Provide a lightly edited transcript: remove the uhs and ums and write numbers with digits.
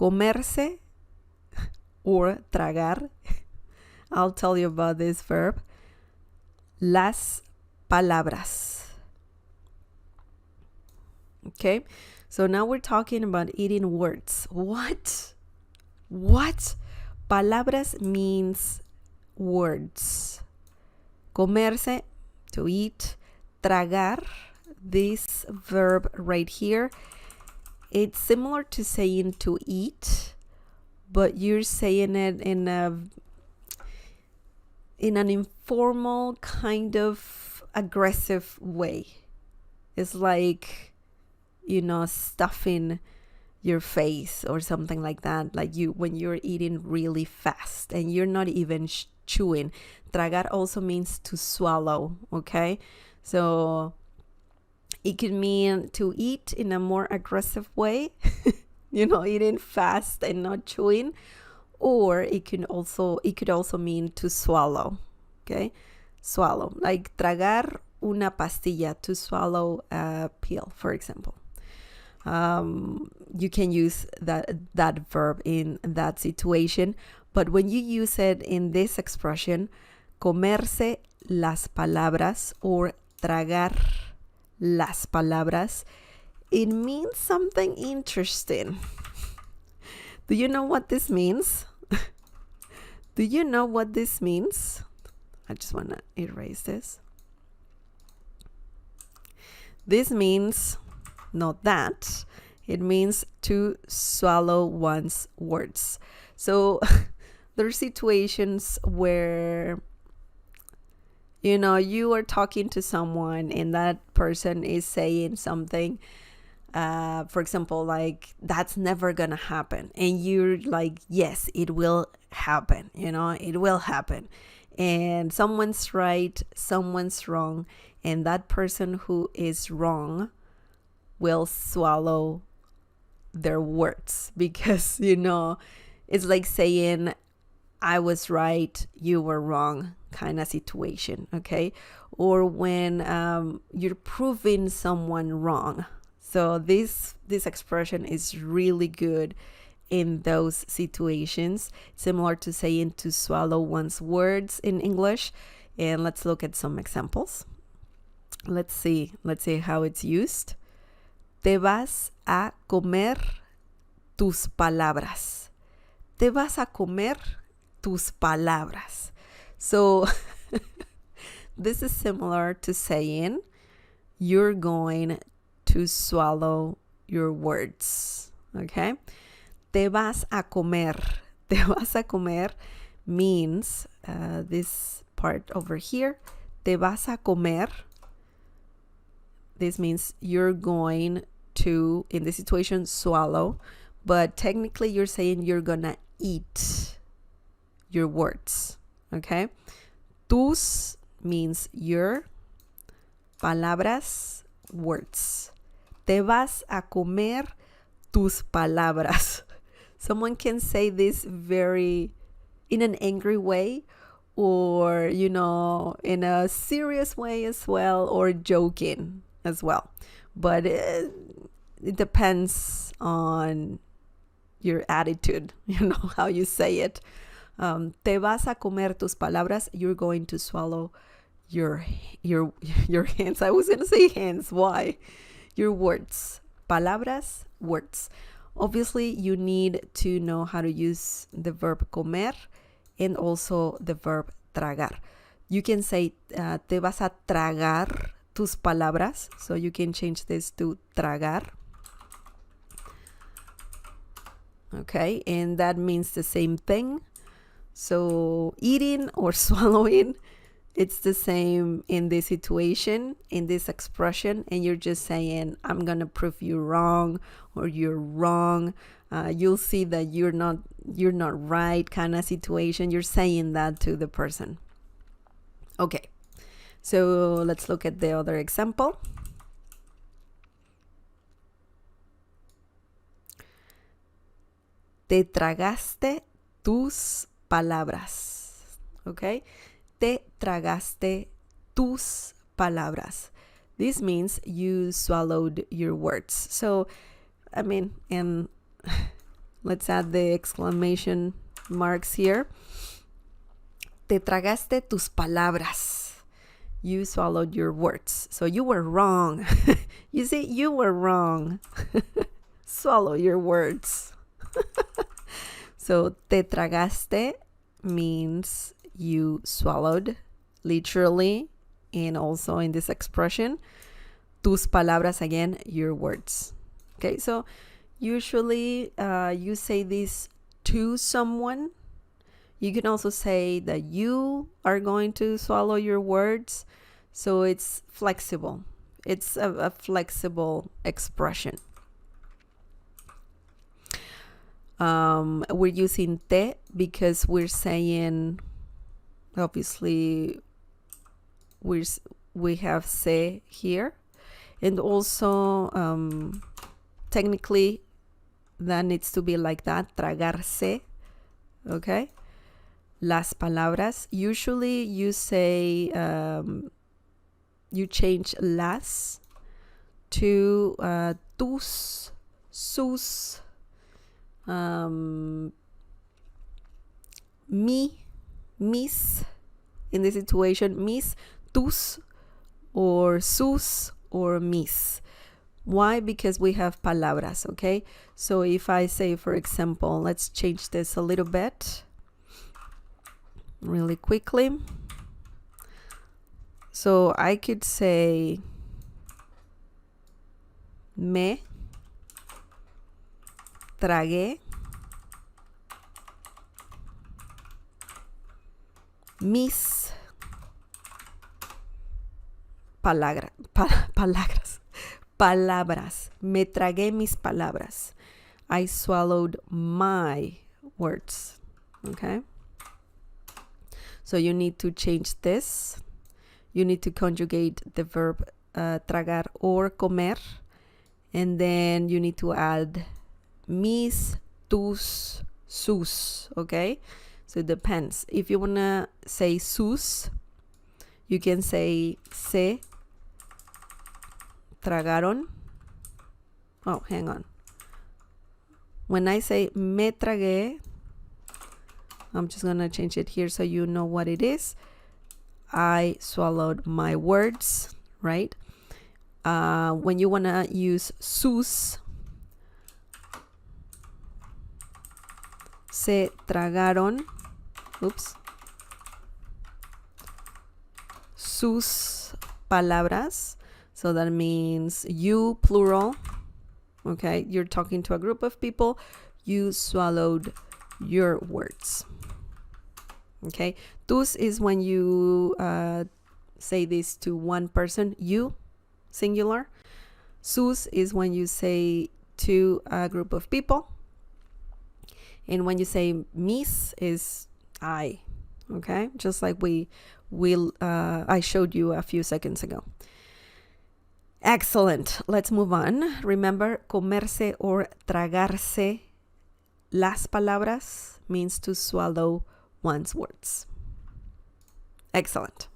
Comerse or tragar. I'll tell you about this verb. Las palabras. Okay, so now we're talking about eating words. What? Palabras means words. Comerse, to eat. Tragar, this verb right here, it's similar to saying to eat, but you're saying it in an informal kind of aggressive way. It's like, stuffing your face or something like that, like when you're eating really fast and you're not even chewing. Tragar also means to swallow, okay? So it can mean to eat in a more aggressive way, eating fast and not chewing, or it could also mean to swallow, okay? Swallow, like tragar una pastilla, to swallow a pill, for example. You can use that verb in that situation, but when you use it in this expression, comerse las palabras or tragar las palabras, it means something interesting. Do you know what this means? Do you know what this means? I just want to erase this. This means not that. It means to swallow one's words. So there are situations where you are talking to someone and that person is saying something, for example, like, that's never gonna happen, and you're like, yes, it will happen, it will happen, and someone's right, someone's wrong, and that person who is wrong will swallow their words, because it's like saying, I was right, you were wrong kind of situation, okay? Or when you're proving someone wrong. So this expression is really good in those situations, similar to saying to swallow one's words in English. And let's look at some examples. Let's see how it's used. Te vas a comer tus palabras. Te vas a comer tus palabras. So this is similar to saying you're going to swallow your words, okay? Te vas a comer. Te vas a comer means this part over here. Te vas a comer. This means you're going to, in this situation, swallow, but technically you're saying you're gonna eat your words, okay? Tus means your, palabras, words. Te vas a comer tus palabras. Someone can say this very in an angry way, or in a serious way as well, or joking as well, but it depends on your attitude, how you say it. Te vas a comer tus palabras, you're going to swallow your hands. I was going to say hands. Why? Your words. Palabras, words. Obviously, you need to know how to use the verb comer and also the verb tragar. You can say te vas a tragar tus palabras. So you can change this to tragar. Okay, and that means the same thing. So eating or swallowing, it's the same in this situation, in this expression, and you're just saying, I'm gonna prove you wrong, or you're wrong. You'll see that you're not right kind of situation. You're saying that to the person. Okay, so let's look at the other example. Te tragaste tus palabras. Okay? Te tragaste tus palabras. This means you swallowed your words. So, I mean, and Let's add the exclamation marks here. Te tragaste tus palabras. You swallowed your words. So you were wrong. You see, you were wrong. Swallow your words. So te tragaste means you swallowed, literally, and also in this expression. Tus palabras, again, your words. Okay, so usually you say this to someone. You can also say that you are going to swallow your words. So it's flexible. It's a flexible expression. We're using te because we're saying, obviously, we have se here. And also, technically, that needs to be like that, tragarse, okay? Las palabras. Usually you say, you change las to tus, sus, mi, mis, in this situation, mis, tus, or sus, or mis. Why? Because we have palabras, okay? So if I say, for example, let's change this a little bit really quickly. So I could say me tragué mis palabras. Me tragué mis palabras. I swallowed my words. Okay? So you need to change this. You need to conjugate the verb tragar or comer. And then you need to add mis, tus, sus. Okay? So it depends. If you want to say sus, you can say se tragaron. Oh, hang on. When I say me tragué, I'm just going to change it here so you know what it is. I swallowed my words, right? When you want to use sus, se tragaron, oops, sus palabras. So that means you, plural. Okay, you're talking to a group of people. You swallowed your words. Okay, tus is when you say this to one person, you, singular. Sus is when you say to a group of people. And when you say mis is I. Okay, just like I showed you a few seconds ago. Excellent. Let's move on. Remember, comerse or tragarse las palabras means to swallow one's words. Excellent.